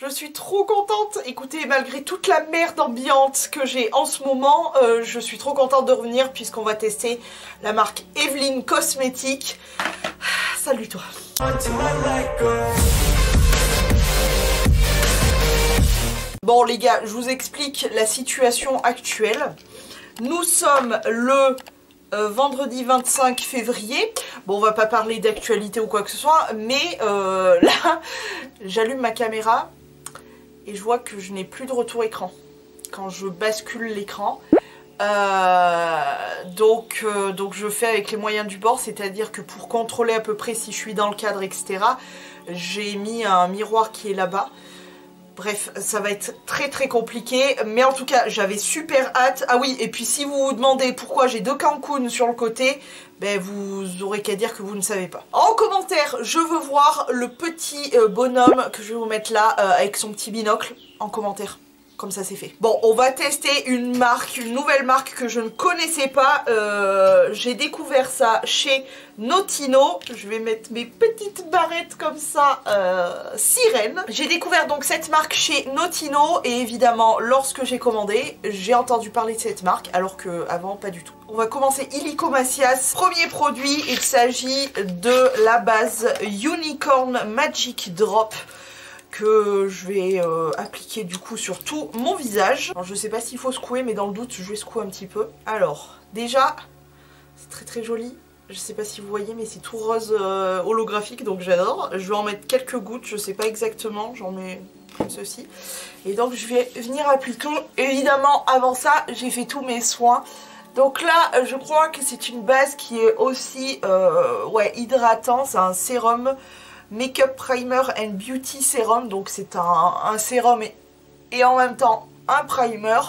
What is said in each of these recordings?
Je suis trop contente. Écoutez, malgré toute la merde ambiante que j'ai en ce moment, je suis trop contente de revenir puisqu'on va tester la marque Evelyn Cosmetics. Salut toi. Bon les gars, je vous explique la situation actuelle. Nous sommes le vendredi 25 février. Bon, on va pas parler d'actualité ou quoi que ce soit, mais là, j'allume ma caméra et je vois que je n'ai plus de retour écran quand je bascule l'écran. Donc je fais avec les moyens du bord, c'est-à-dire que pour contrôler à peu près si je suis dans le cadre, etc., j'ai mis un miroir qui est là-bas. Bref, ça va être très très compliqué, mais en tout cas j'avais super hâte. Ah oui, et puis si vous vous demandez pourquoi j'ai deux Cancun sur le côté, ben vous aurez qu'à dire que vous ne savez pas. En commentaire, je veux voir le petit bonhomme que je vais vous mettre là avec son petit binocle en commentaire. Comme ça c'est fait. Bon, on va tester une marque, une nouvelle marque que je ne connaissais pas. J'ai découvert ça chez Notino. Je vais mettre mes petites barrettes comme ça, sirène. J'ai découvert donc cette marque chez Notino et évidemment lorsque j'ai commandé, j'ai entendu parler de cette marque alors que avant pas du tout. On va commencer illico Macias. Premier produit, il s'agit de la base Unicorn Magic Drop que je vais appliquer du coup sur tout mon visage. Alors, je sais pas s'il faut secouer, mais dans le doute je vais secouer un petit peu. Alors déjà c'est très très joli, je sais pas si vous voyez mais c'est tout rose holographique donc j'adore. Je vais en mettre quelques gouttes, je sais pas exactement, j'en mets comme ceci. Et donc je vais venir appliquer. Évidemment avant ça j'ai fait tous mes soins. Donc là je crois que c'est une base qui est aussi ouais, hydratant, c'est un sérum Makeup Primer and Beauty Serum, donc c'est un sérum et en même temps un primer.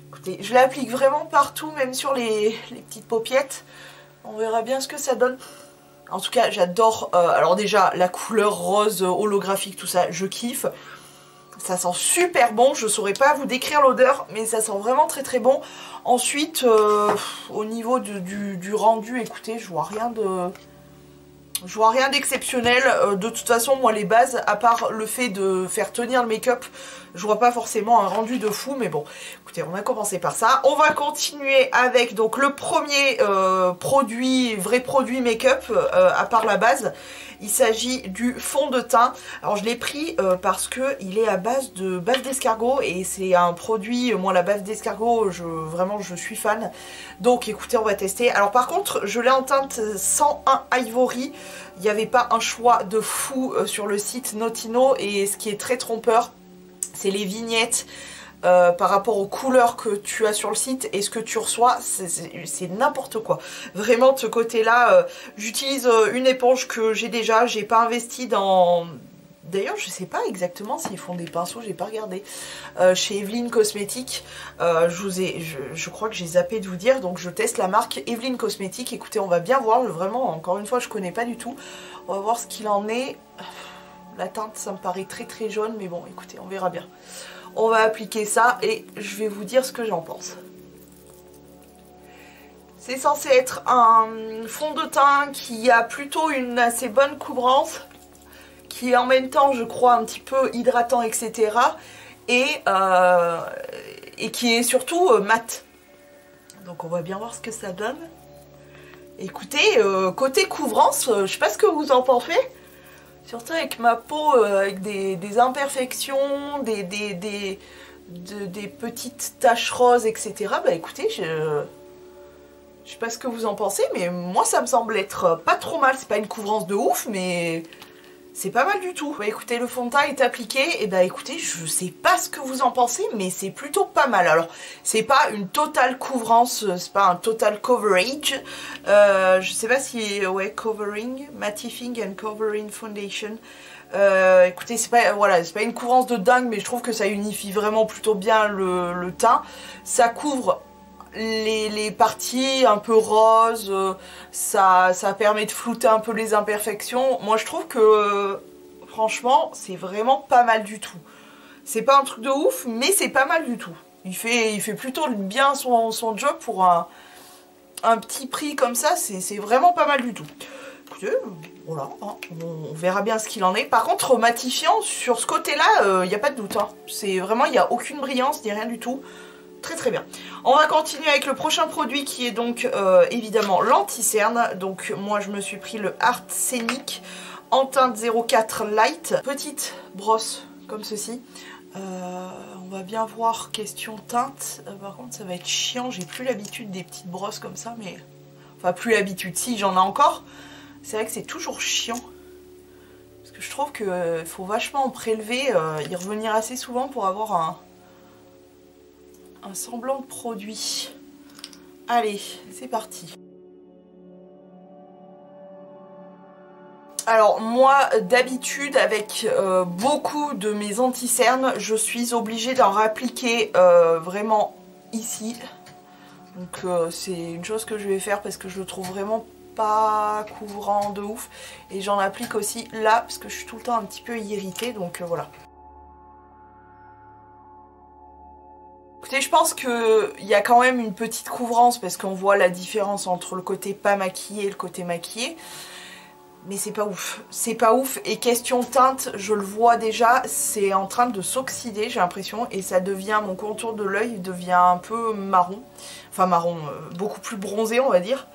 Écoutez, je l'applique vraiment partout, même sur les petites paupiettes. On verra bien ce que ça donne. En tout cas, j'adore, alors déjà, la couleur rose holographique, tout ça, je kiffe. Ça sent super bon, je saurais pas vous décrire l'odeur, mais ça sent vraiment très très bon. Ensuite, au niveau du rendu, écoutez, je vois rien de... Je vois rien d'exceptionnel. De toute façon, moi, les bases, à part le fait de faire tenir le make-up, je vois pas forcément un rendu de fou. Mais bon, écoutez, on a commencé par ça. On va continuer avec donc le premier produit, vrai produit make-up, à part la base. Il s'agit du fond de teint. Alors, je l'ai pris parce que il est à base d'escargot et c'est un produit, moi, la base d'escargot, vraiment, je suis fan. Donc, écoutez, on va tester. Alors, par contre, je l'ai en teinte 101 Ivory. Il n'y avait pas un choix de fou sur le site Notino et ce qui est très trompeur, c'est les vignettes par rapport aux couleurs que tu as sur le site et ce que tu reçois, c'est n'importe quoi. Vraiment de ce côté-là, j'utilise une éponge que j'ai déjà, j'ai pas investi dans... D'ailleurs, je sais pas exactement s'ils font des pinceaux, j'ai pas regardé. Chez Evelyn Cosmetics, je crois que j'ai zappé de vous dire, donc je teste la marque Evelyn Cosmetics. Écoutez, on va bien voir, vraiment, encore une fois, je connais pas du tout. On va voir ce qu'il en est. La teinte, ça me paraît très très jaune, mais bon, écoutez, on verra bien. On va appliquer ça et je vais vous dire ce que j'en pense. C'est censé être un fond de teint qui a plutôt une assez bonne couvrance, qui est en même temps, je crois, un petit peu hydratant, etc. Et qui est surtout mat. Donc on va bien voir ce que ça donne. Écoutez, côté couvrance, je sais pas ce que vous en pensez. Surtout avec ma peau, avec des imperfections, des petites taches roses, etc. Bah écoutez, je sais pas ce que vous en pensez, mais moi ça me semble être pas trop mal. C'est pas une couvrance de ouf, mais c'est pas mal du tout. Bah écoutez, le fond de teint est appliqué, et bah écoutez, je sais pas ce que vous en pensez, mais c'est plutôt pas mal. Alors, c'est pas une totale couvrance, c'est pas un total coverage. Je sais pas si... ouais, covering, mattifying and covering foundation. Écoutez, c'est pas, voilà, c'est pas une couvrance de dingue, mais je trouve que ça unifie vraiment plutôt bien le teint. Ça couvre les parties un peu roses, ça permet de flouter un peu les imperfections. Moi je trouve que franchement c'est vraiment pas mal du tout. C'est pas un truc de ouf, mais c'est pas mal du tout. Il fait plutôt bien son job pour un petit prix comme ça, c'est vraiment pas mal du tout. Écoutez, voilà, hein, on verra bien ce qu'il en est. Par contre, matifiant, sur ce côté-là, il n'y a pas de doute. Hein. C'est vraiment, il n'y a aucune brillance, ni rien du tout. Très très bien. On va continuer avec le prochain produit qui est donc évidemment l'anti-cerne. Donc moi je me suis pris le Art Scenic en teinte 04 Light. Petite brosse comme ceci. On va bien voir question teinte. Par contre ça va être chiant, j'ai plus l'habitude des petites brosses comme ça, mais... Enfin plus l'habitude, si j'en ai encore. C'est vrai que c'est toujours chiant. Parce que je trouve qu'il faut vachement en prélever, y revenir assez souvent pour avoir un semblant de produit. Allez, c'est parti. Alors moi d'habitude avec beaucoup de mes anti-cernes, je suis obligée d'en réappliquer vraiment ici. Donc c'est une chose que je vais faire parce que je le trouve vraiment pas couvrant de ouf. Et j'en applique aussi là parce que je suis tout le temps un petit peu irritée, donc voilà. Écoutez, je pense qu'il y a quand même une petite couvrance parce qu'on voit la différence entre le côté pas maquillé et le côté maquillé. Mais c'est pas ouf. C'est pas ouf. Et question teinte, je le vois déjà, c'est en train de s'oxyder, j'ai l'impression. Et ça devient, mon contour de l'œil devient un peu marron. Enfin marron, beaucoup plus bronzé on va dire.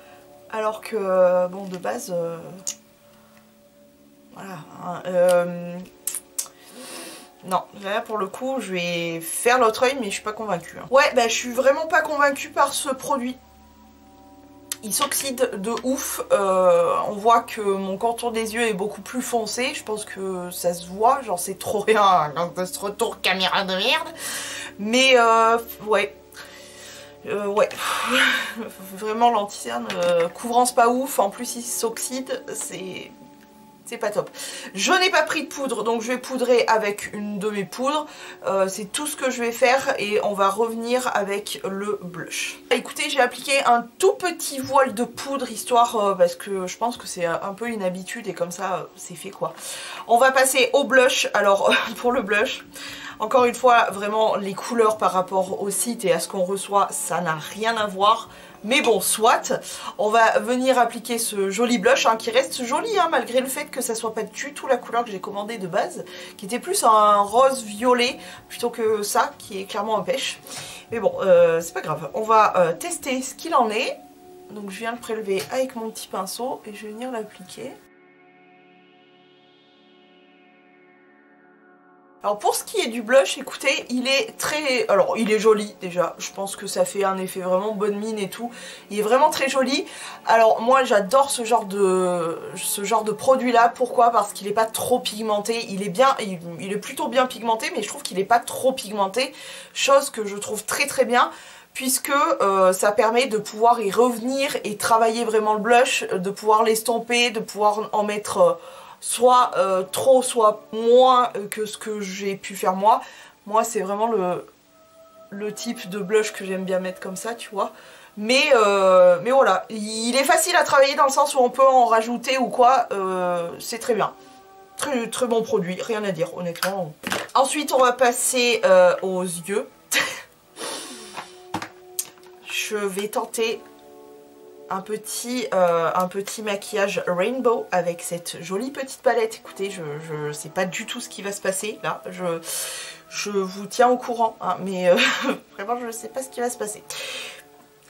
Alors que, bon, de base... voilà. Hein, non, là pour le coup je vais faire l'autre œil mais je suis pas convaincue. Hein. Ouais, bah je suis vraiment pas convaincue par ce produit. Il s'oxyde de ouf, on voit que mon contour des yeux est beaucoup plus foncé, je pense que ça se voit, genre c'est trop rien dans ce retour caméra de merde. Mais ouais, ouais, vraiment l'anti-cerne, couvrance pas ouf, en plus il s'oxyde, c'est pas top. Je n'ai pas pris de poudre, donc je vais poudrer avec une de mes poudres. C'est tout ce que je vais faire et on va revenir avec le blush. Écoutez, j'ai appliqué un tout petit voile de poudre, histoire, parce que je pense que c'est un peu une habitude et comme ça, c'est fait quoi. On va passer au blush. Alors, pour le blush, encore une fois, vraiment, les couleurs par rapport au site et à ce qu'on reçoit, ça n'a rien à voir. Mais bon, soit, on va venir appliquer ce joli blush hein, qui reste joli hein, malgré le fait que ça soit pas du tout la couleur que j'ai commandée de base, qui était plus un rose violet plutôt que ça, qui est clairement un pêche. Mais bon, c'est pas grave, on va tester ce qu'il en est. Donc je viens le prélever avec mon petit pinceau et je vais venir l'appliquer. Alors pour ce qui est du blush, écoutez, il est très... Alors il est joli déjà, je pense que ça fait un effet vraiment bonne mine et tout. Il est vraiment très joli. Alors moi j'adore ce genre de produit là, pourquoi? Parce qu'il n'est pas trop pigmenté, il est plutôt bien pigmenté mais je trouve qu'il n'est pas trop pigmenté. Chose que je trouve très très bien. Puisque ça permet de pouvoir y revenir et travailler vraiment le blush, de pouvoir l'estomper, de pouvoir en mettre... soit trop, soit moins que ce que j'ai pu faire moi. Moi, c'est vraiment le type de blush que j'aime bien mettre comme ça, tu vois. Mais voilà, il est facile à travailler dans le sens où on peut en rajouter ou quoi. C'est très bien. Très, très bon produit, rien à dire, honnêtement. Ensuite, on va passer aux yeux. Je vais tenter... un petit maquillage rainbow avec cette jolie petite palette. Écoutez, je sais pas du tout ce qui va se passer là, je vous tiens au courant hein, mais vraiment je sais pas ce qui va se passer.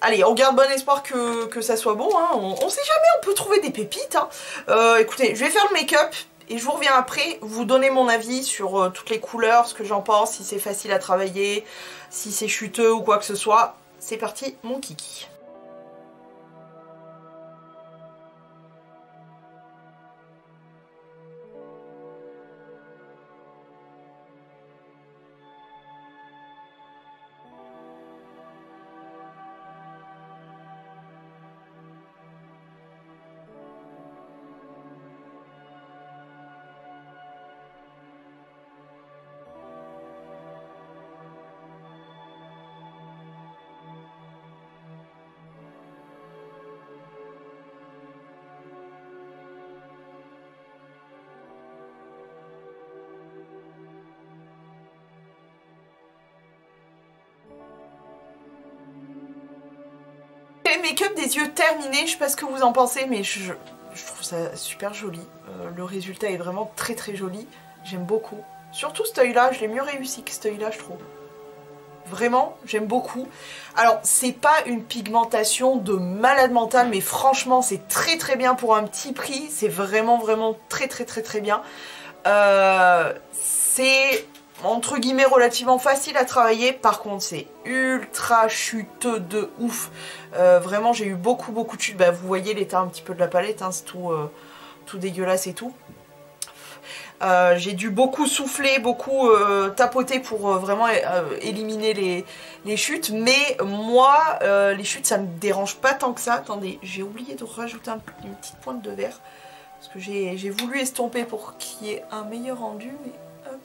Allez, on garde bon espoir que ça soit bon hein. On sait jamais, on peut trouver des pépites hein. Écoutez, je vais faire le make-up et je vous reviens après, vous donner mon avis sur toutes les couleurs, ce que j'en pense, si c'est facile à travailler, si c'est chuteux ou quoi que ce soit. C'est parti, mon kiki. Le make-up des yeux terminé, je sais pas ce que vous en pensez mais je trouve ça super joli. Le résultat est vraiment très très joli. J'aime beaucoup. Surtout cet œil là, je l'ai mieux réussi que cet œil là je trouve. Vraiment, j'aime beaucoup. Alors, c'est pas une pigmentation de malade mental, mais franchement, c'est très très bien pour un petit prix. C'est vraiment vraiment très très très très bien. C'est entre guillemets relativement facile à travailler. Par contre, c'est ultra chuteux de ouf. Vraiment, j'ai eu beaucoup de chutes. Bah, vous voyez l'état un petit peu de la palette, hein, c'est tout dégueulasse et tout. J'ai dû beaucoup souffler, beaucoup tapoter pour vraiment éliminer les chutes. Mais moi, les chutes, ça me dérange pas tant que ça. Attendez, j'ai oublié de rajouter une petite pointe de vert. Parce que j'ai voulu estomper pour qu'il y ait un meilleur rendu. Mais hop.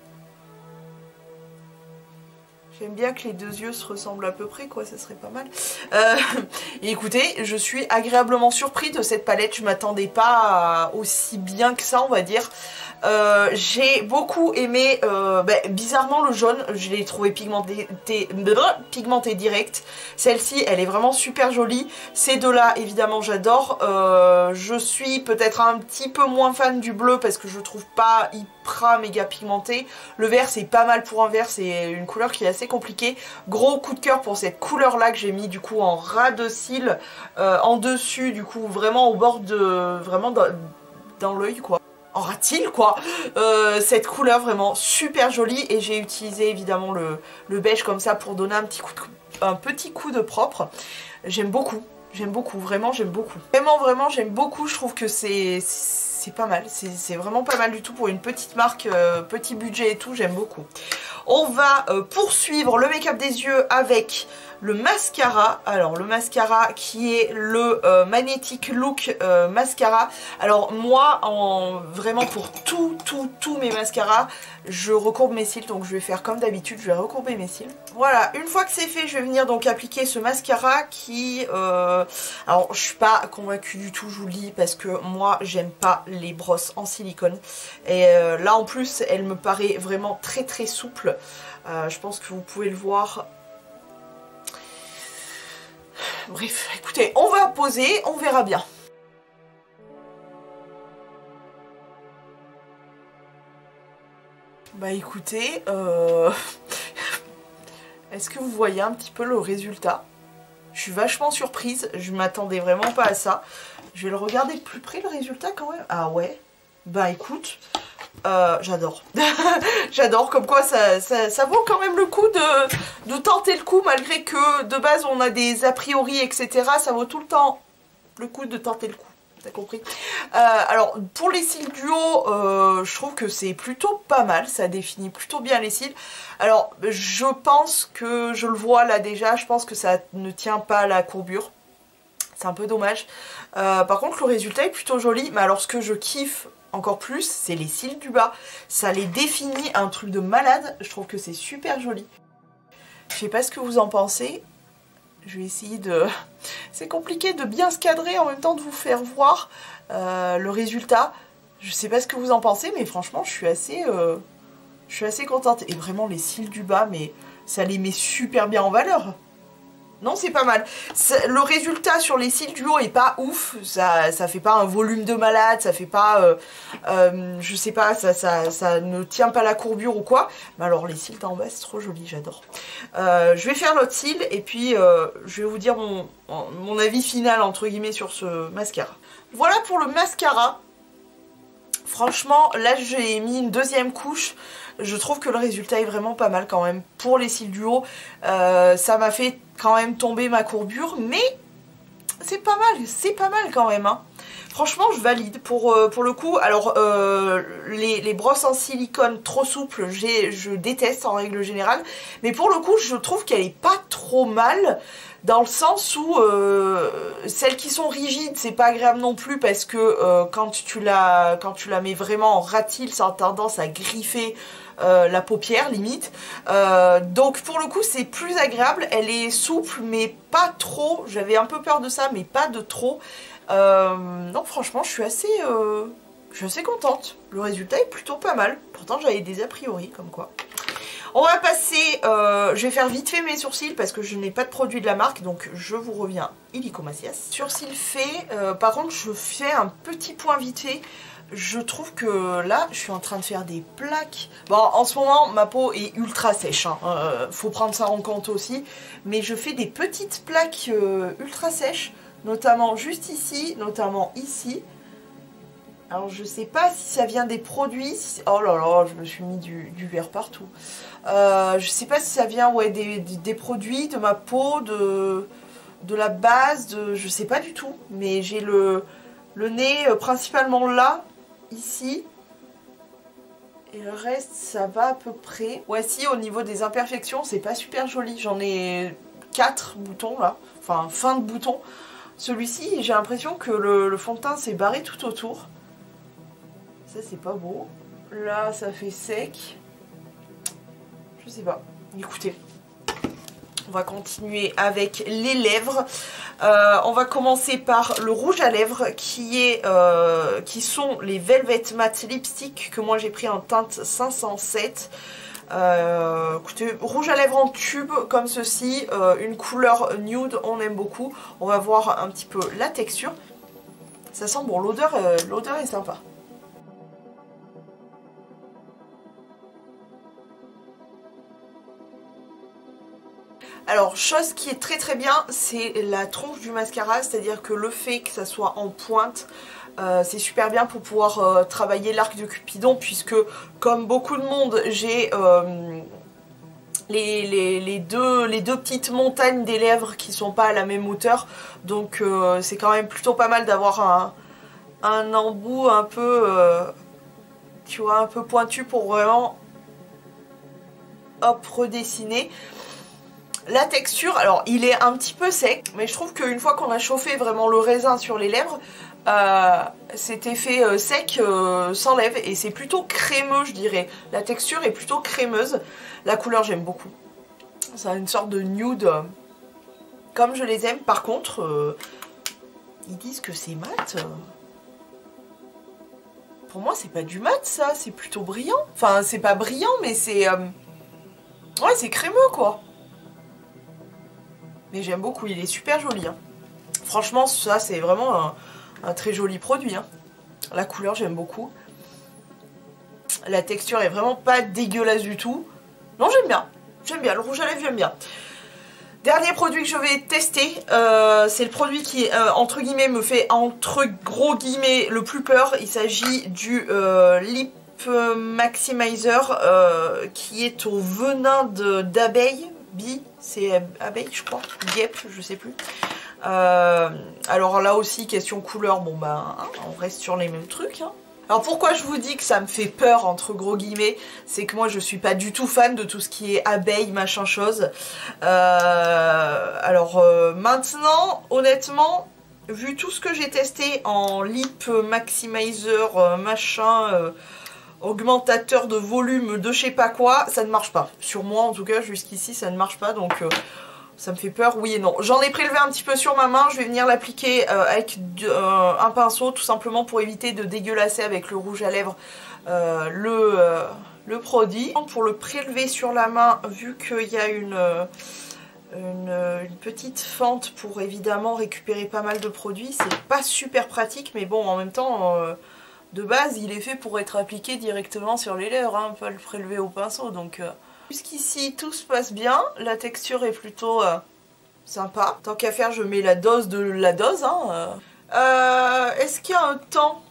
J'aime bien que les deux yeux se ressemblent à peu près, quoi, ça serait pas mal. Et écoutez, je suis agréablement surpris de cette palette. Je m'attendais pas aussi bien que ça, on va dire. J'ai beaucoup aimé, bizarrement le jaune, je l'ai trouvé pigmenté direct. Celle-ci, elle est vraiment super jolie. Ces deux-là, évidemment, j'adore. Je suis peut-être un petit peu moins fan du bleu parce que je trouve pas hyper méga pigmenté. Le vert, c'est pas mal pour un vert, c'est une couleur qui est assez compliquée. Gros coup de cœur pour cette couleur-là que j'ai mis du coup en ras de cils, en dessus, du coup, vraiment au bord de... vraiment dans l'œil, quoi. En rat-il quoi. Cette couleur vraiment super jolie et j'ai utilisé évidemment le beige comme ça pour donner un petit coup de propre. J'aime beaucoup, vraiment j'aime beaucoup. Vraiment j'aime beaucoup, je trouve que c'est pas mal, c'est vraiment pas mal du tout pour une petite marque, petit budget et tout, j'aime beaucoup. On va poursuivre le make-up des yeux avec le mascara. Alors le mascara qui est le Magnetic Look mascara. Alors moi vraiment pour tous mes mascaras je recourbe mes cils, donc je vais faire comme d'habitude, je vais recourber mes cils. Voilà, une fois que c'est fait, je vais venir donc appliquer ce mascara qui alors je suis pas convaincue du tout, je vous le dis, parce que moi j'aime pas les brosses en silicone et là en plus elle me paraît vraiment très souple. Je pense que vous pouvez le voir. Bref, écoutez, on va poser, on verra bien. Bah écoutez, est-ce que vous voyez un petit peu le résultat? Je suis vachement surprise, je m'attendais vraiment pas à ça. Je vais le regarder de plus près le résultat quand même. Ah ouais, bah écoute, j'adore. J'adore, comme quoi ça vaut quand même le coup de tenter le coup, malgré que de base on a des a priori, etc. Ça vaut tout le temps le coup de tenter le coup. T'as compris? Alors pour les cils du haut, je trouve que c'est plutôt pas mal, ça définit plutôt bien les cils. Alors je pense que, je le vois là déjà, je pense que ça ne tient pas à la courbure. C'est un peu dommage. Par contre le résultat est plutôt joli, mais alors ce que je kiffe encore plus, c'est les cils du bas. Ça les définit, un truc de malade, je trouve que c'est super joli. Je sais pas ce que vous en pensez. Je vais essayer de... C'est compliqué de bien se cadrer en même temps de vous faire voir le résultat. Je sais pas ce que vous en pensez, mais franchement, je suis assez contente. Et vraiment, les cils du bas, mais ça les met super bien en valeur. Non, c'est pas mal. Le résultat sur les cils du haut est pas ouf. Ça fait pas un volume de malade, ça fait pas... je sais pas, ça ne tient pas la courbure ou quoi. Mais alors les cils d'en bas, c'est trop joli, j'adore. Je vais faire l'autre cil et puis je vais vous dire mon avis final, entre guillemets, sur ce mascara. Voilà pour le mascara. Franchement, là j'ai mis une deuxième couche. Je trouve que le résultat est vraiment pas mal quand même. Pour les cils du haut, ça m'a fait quand même tomber ma courbure, mais c'est pas mal quand même, hein. Franchement, je valide pour le coup. Alors, les brosses en silicone trop souples, je déteste en règle générale. Mais pour le coup, je trouve qu'elle est pas trop mal. Dans le sens où celles qui sont rigides, c'est pas agréable non plus parce que quand tu la mets vraiment en rat-il, ça a tendance à griffer la paupière limite. Donc pour le coup c'est plus agréable, elle est souple mais pas trop, j'avais un peu peur de ça mais pas de trop. Donc franchement je suis assez contente, le résultat est plutôt pas mal, pourtant j'avais des a priori comme quoi. On va passer, je vais faire vite fait mes sourcils parce que je n'ai pas de produit de la marque, donc je vous reviens illico Macias. Sourcils faits, par contre je fais un petit point vite fait. Je trouve que là, je suis en train de faire des plaques. Bon, en ce moment, ma peau est ultra sèche, hein. Faut prendre ça en compte aussi. Mais je fais des petites plaques ultra sèches, notamment juste ici, notamment ici. Alors, je sais pas si ça vient des produits. Oh là là, je me suis mis du verre partout. Je sais pas si ça vient des produits, de ma peau, de la base, je sais pas du tout. Mais j'ai le nez principalement là. Ici, et le reste ça va à peu près. Voici au niveau des imperfections, c'est pas super joli, j'en ai 4 boutons là, enfin fin de bouton. Celui-ci j'ai l'impression que le fond de teint s'est barré tout autour, ça c'est pas beau. Là ça fait sec, je sais pas, écoutez. On va continuer avec les lèvres. On va commencer par le rouge à lèvres qui sont les Velvet Matte Lipstick que moi j'ai pris en teinte 507. Écoutez, rouge à lèvres en tube comme ceci, une couleur nude, on aime beaucoup. On va voir un petit peu la texture. Ça sent bon, l'odeur est sympa. Alors, chose qui est très très bien, c'est la tronche du mascara, c'est-à-dire que le fait que ça soit en pointe, c'est super bien pour pouvoir travailler l'arc de Cupidon, puisque comme beaucoup de monde, j'ai les deux petites montagnes des lèvres qui sont pas à la même hauteur, donc c'est quand même plutôt pas mal d'avoir un embout un peu, tu vois, un peu pointu pour vraiment, hop, redessiner. La texture, alors il est un petit peu sec, mais je trouve qu'une fois qu'on a chauffé vraiment le raisin sur les lèvres, cet effet sec s'enlève et c'est plutôt crémeux, je dirais. La texture est plutôt crémeuse. La couleur j'aime beaucoup. Ça a une sorte de nude comme je les aime. Par contre, ils disent que c'est mat. Pour moi c'est pas du mat ça, c'est plutôt brillant. Enfin c'est pas brillant mais c'est... ouais c'est crémeux quoi. Mais j'aime beaucoup, il est super joli. Hein. Franchement, ça c'est vraiment un très joli produit. Hein. La couleur, j'aime beaucoup. La texture est vraiment pas dégueulasse du tout. Non, j'aime bien. J'aime bien. Le rouge à lèvres, j'aime bien. Dernier produit que je vais tester, c'est le produit qui, entre guillemets, me fait, entre gros guillemets, le plus peur. Il s'agit du Lip Maximizer qui est au venin d'abeille. C'est abeille je crois, guêpe, je sais plus. Alors là aussi question couleur, bon bah hein, on reste sur les mêmes trucs. Hein. Alors pourquoi je vous dis que ça me fait peur entre gros guillemets, c'est que moi je suis pas du tout fan de tout ce qui est abeille machin chose. Maintenant honnêtement, vu tout ce que j'ai testé en Lip Maximizer machin... augmentateur de volume de je sais pas quoi, ça ne marche pas. Sur moi en tout cas jusqu'ici ça ne marche pas donc ça me fait peur, oui et non. J'en ai prélevé un petit peu sur ma main, je vais venir l'appliquer avec un pinceau tout simplement pour éviter de dégueulasser avec le rouge à lèvres le produit. Pour le prélever sur la main, vu qu'il y a une petite fente pour évidemment récupérer pas mal de produits, c'est pas super pratique mais bon en même temps... de base, il est fait pour être appliqué directement sur les lèvres, hein, pas le prélever au pinceau. Donc, jusqu'ici, tout se passe bien. La texture est plutôt sympa. Tant qu'à faire, je mets la dose de la dose. Hein, est-ce qu'il y a un temps?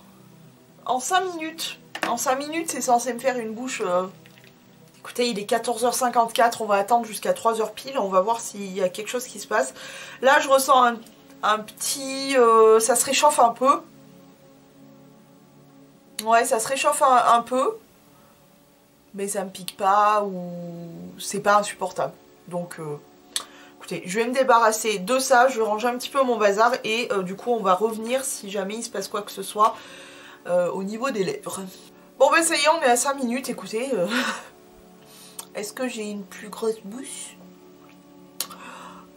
En 5 minutes. En 5 minutes, c'est censé me faire une bouche... Écoutez, il est 14h54. On va attendre jusqu'à 3h pile. On va voir s'il y a quelque chose qui se passe. Là, je ressens un petit... ça se réchauffe un peu. Ouais, ça se réchauffe un peu, mais ça me pique pas ou c'est pas insupportable. Donc, écoutez, je vais me débarrasser de ça, je vais ranger un petit peu mon bazar et du coup, on va revenir si jamais il se passe quoi que ce soit au niveau des lèvres. Bon, ben ça y est, on est à 5 minutes, écoutez. Est-ce que j'ai une plus grosse bouche?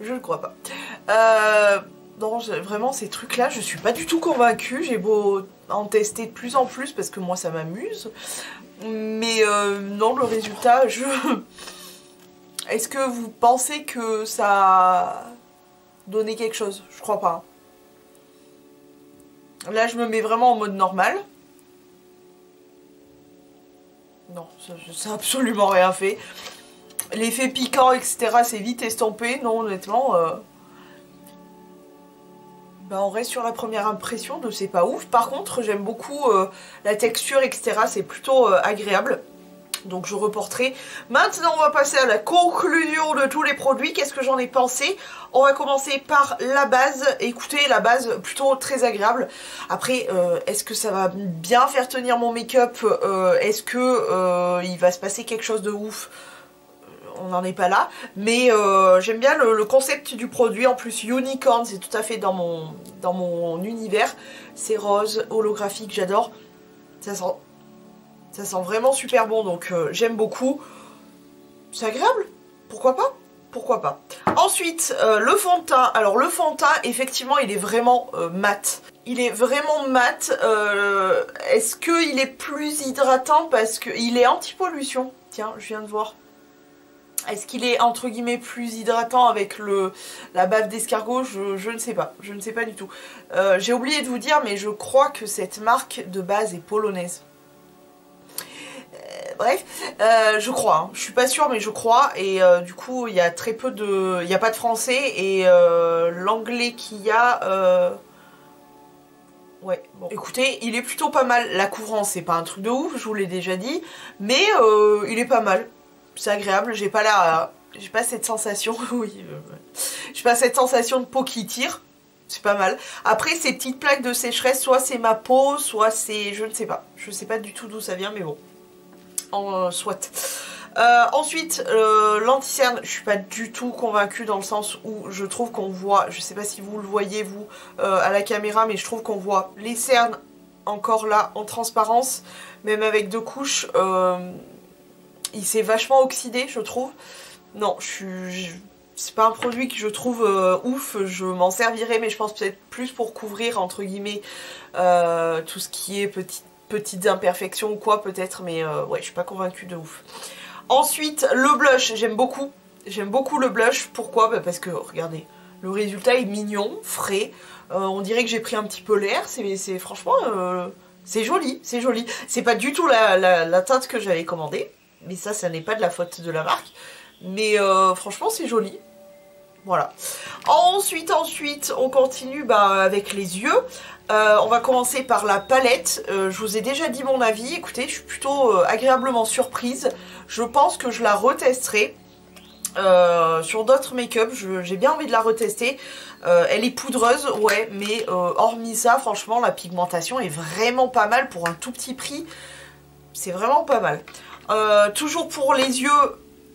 Je ne crois pas. Non, vraiment ces trucs là je suis pas du tout convaincue, j'ai beau en tester de plus en plus parce que moi ça m'amuse, mais non le résultat Est-ce que vous pensez que ça a donné quelque chose? Je crois pas. Là, je me mets vraiment en mode normal. Non, ça a absolument rien fait. L'effet piquant, etc., c'est vite estompé. Non, honnêtement, bah, on reste sur la première impression de c'est pas ouf. Par contre, j'aime beaucoup la texture, etc., c'est plutôt agréable. Donc je reporterai. Maintenant, on va passer à la conclusion de tous les produits. Qu'est-ce que j'en ai pensé? On va commencer par la base. Écoutez, la base, plutôt très agréable. Après, est-ce que ça va bien faire tenir mon make-up? Est-ce que il va se passer quelque chose de ouf? On n'en est pas là. Mais j'aime bien le concept du produit. En plus, Unicorn, c'est tout à fait dans mon univers. C'est rose, holographique, j'adore. Ça sent vraiment super bon, donc j'aime beaucoup. C'est agréable, pourquoi pas? Pourquoi pas. Ensuite, le fond de teint. Alors le fond de teint, effectivement, il est vraiment mat. Il est vraiment mat. Est-ce qu'il est plus hydratant parce qu'il est anti-pollution? Tiens, je viens de voir. Est-ce qu'il est entre guillemets plus hydratant avec la bave d'escargot? Je ne sais pas, je ne sais pas du tout. J'ai oublié de vous dire, mais je crois que cette marque de base est polonaise. Bref, je crois, hein. Je suis pas sûre mais je crois, et du coup il y a très peu de... il n'y a pas de français, et l'anglais qu'il y a... Ouais, bon. Écoutez, il est plutôt pas mal. La couvrance, c'est pas un truc de ouf, je vous l'ai déjà dit, mais il est pas mal. C'est agréable, j'ai pas cette sensation, oui, j'ai pas cette sensation de peau qui tire. C'est pas mal. Après, ces petites plaques de sécheresse, soit c'est ma peau, soit c'est... je ne sais pas. Je sais pas du tout d'où ça vient, mais bon. Soit. Ensuite, l'anti-cerne, je suis pas du tout convaincue dans le sens où je trouve qu'on voit, je sais pas si vous le voyez vous à la caméra, mais je trouve qu'on voit les cernes encore là en transparence, même avec 2 couches. Il s'est vachement oxydé, je trouve. Non, c'est pas un produit que je trouve ouf, je m'en servirai, mais je pense peut-être plus pour couvrir entre guillemets tout ce qui est petites imperfections ou quoi peut-être, mais ouais, je suis pas convaincue de ouf. Ensuite, le blush, j'aime beaucoup le blush. Pourquoi? Bah parce que regardez, le résultat est mignon, frais, on dirait que j'ai pris un petit peu l'air, c'est franchement c'est joli, c'est joli. C'est pas du tout la teinte que j'avais commandée, mais ça n'est pas de la faute de la marque, mais franchement c'est joli. Voilà. Ensuite, on continue avec les yeux. On va commencer par la palette. Je vous ai déjà dit mon avis. Écoutez, je suis plutôt agréablement surprise. Je pense que je la retesterai sur d'autres make-up. J'ai bien envie de la retester. Elle est poudreuse, ouais, mais hormis ça, franchement, la pigmentation est vraiment pas mal pour un tout petit prix. C'est vraiment pas mal. Toujours pour les yeux,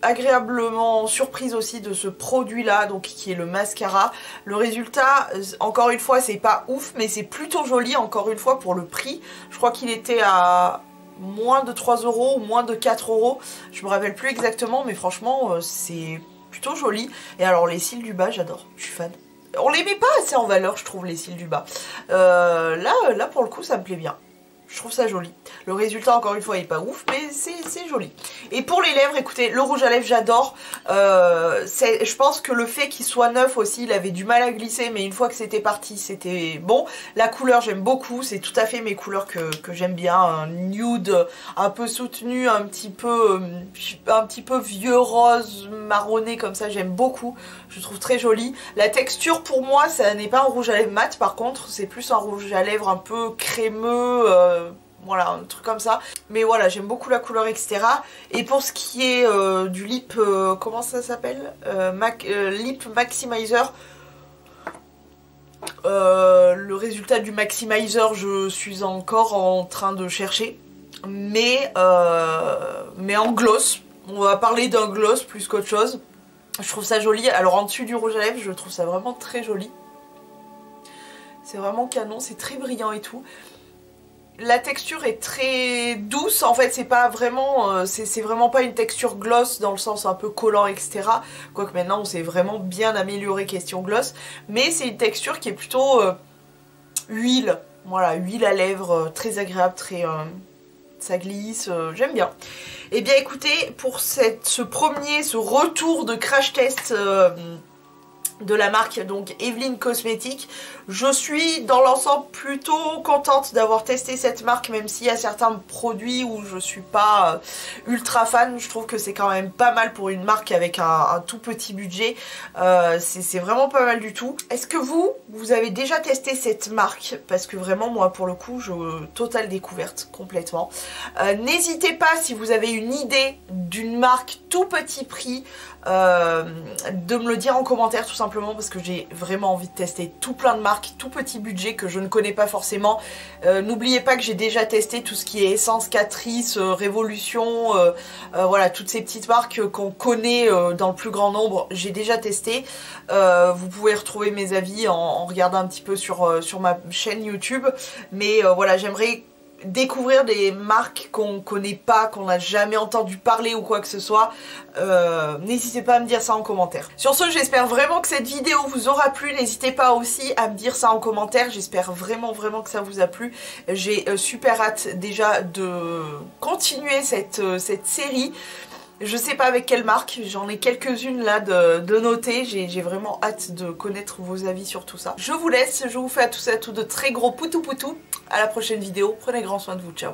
agréablement surprise aussi de ce produit là, donc qui est le mascara. Le résultat, encore une fois, c'est pas ouf, mais c'est plutôt joli, encore une fois, pour le prix. Je crois qu'il était à moins de 3 € ou moins de 4 €. Je me rappelle plus exactement, mais franchement, c'est plutôt joli. Et alors les cils du bas, j'adore, je suis fan. On les met pas assez en valeur, je trouve, les cils du bas. Là pour le coup, ça me plaît bien. Je trouve ça joli. Le résultat, encore une fois, est pas ouf, mais c'est joli. Et pour les lèvres, écoutez, le rouge à lèvres, j'adore. Je pense que le fait qu'il soit neuf aussi, il avait du mal à glisser, mais une fois que c'était parti, c'était bon. La couleur, j'aime beaucoup. C'est tout à fait mes couleurs que j'aime bien. Un nude un peu soutenu, un petit peu vieux rose marronné comme ça, j'aime beaucoup. Je trouve très joli. La texture, pour moi, ça n'est pas un rouge à lèvres mat, par contre, c'est plus un rouge à lèvres un peu crémeux, voilà, un truc comme ça. Mais voilà, j'aime beaucoup la couleur, etc. Et pour ce qui est du lip, comment ça s'appelle, Lip Maximizer. Le résultat du Maximizer, je suis encore en train de chercher. Mais en gloss. On va parler d'un gloss plus qu'autre chose. Je trouve ça joli. Alors en dessus du rouge à lèvres, je trouve ça vraiment très joli. C'est vraiment canon, c'est très brillant et tout. La texture est très douce, en fait c'est pas vraiment, c'est vraiment pas une texture gloss dans le sens un peu collant, etc. Quoique maintenant on s'est vraiment bien amélioré question gloss. Mais c'est une texture qui est plutôt huile, voilà, huile à lèvres, très agréable, ça glisse, j'aime bien. Et bien écoutez, pour ce retour de crash test de la marque donc Evelyn Cosmetics, je suis dans l'ensemble plutôt contente d'avoir testé cette marque, même s'il y a certains produits où je suis pas ultra fan. Je trouve que c'est quand même pas mal pour une marque avec un tout petit budget, c'est vraiment pas mal du tout. Est-ce que vous avez déjà testé cette marque? Parce que vraiment moi pour le coup totale découverte complètement. N'hésitez pas, si vous avez une idée d'une marque tout petit prix, de me le dire en commentaire tout simplement, parce que j'ai vraiment envie de tester tout plein de marques, tout petit budget que je ne connais pas forcément. N'oubliez pas que j'ai déjà testé tout ce qui est Essence, Catrice, Révolution, voilà, toutes ces petites marques qu'on connaît dans le plus grand nombre, j'ai déjà testé. Vous pouvez retrouver mes avis en regardant un petit peu sur ma chaîne YouTube, mais voilà, j'aimerais découvrir des marques qu'on connaît pas, qu'on n'a jamais entendu parler ou quoi que ce soit. N'hésitez pas à me dire ça en commentaire. Sur ce, j'espère vraiment que cette vidéo vous aura plu. N'hésitez pas aussi à me dire ça en commentaire. J'espère vraiment que ça vous a plu. J'ai super hâte déjà de continuer cette série. Je sais pas avec quelle marque, j'en ai quelques-unes là de noter, j'ai vraiment hâte de connaître vos avis sur tout ça. Je vous laisse, je vous fais à tous et à toutes de très gros poutou poutou. À la prochaine vidéo, prenez grand soin de vous, ciao.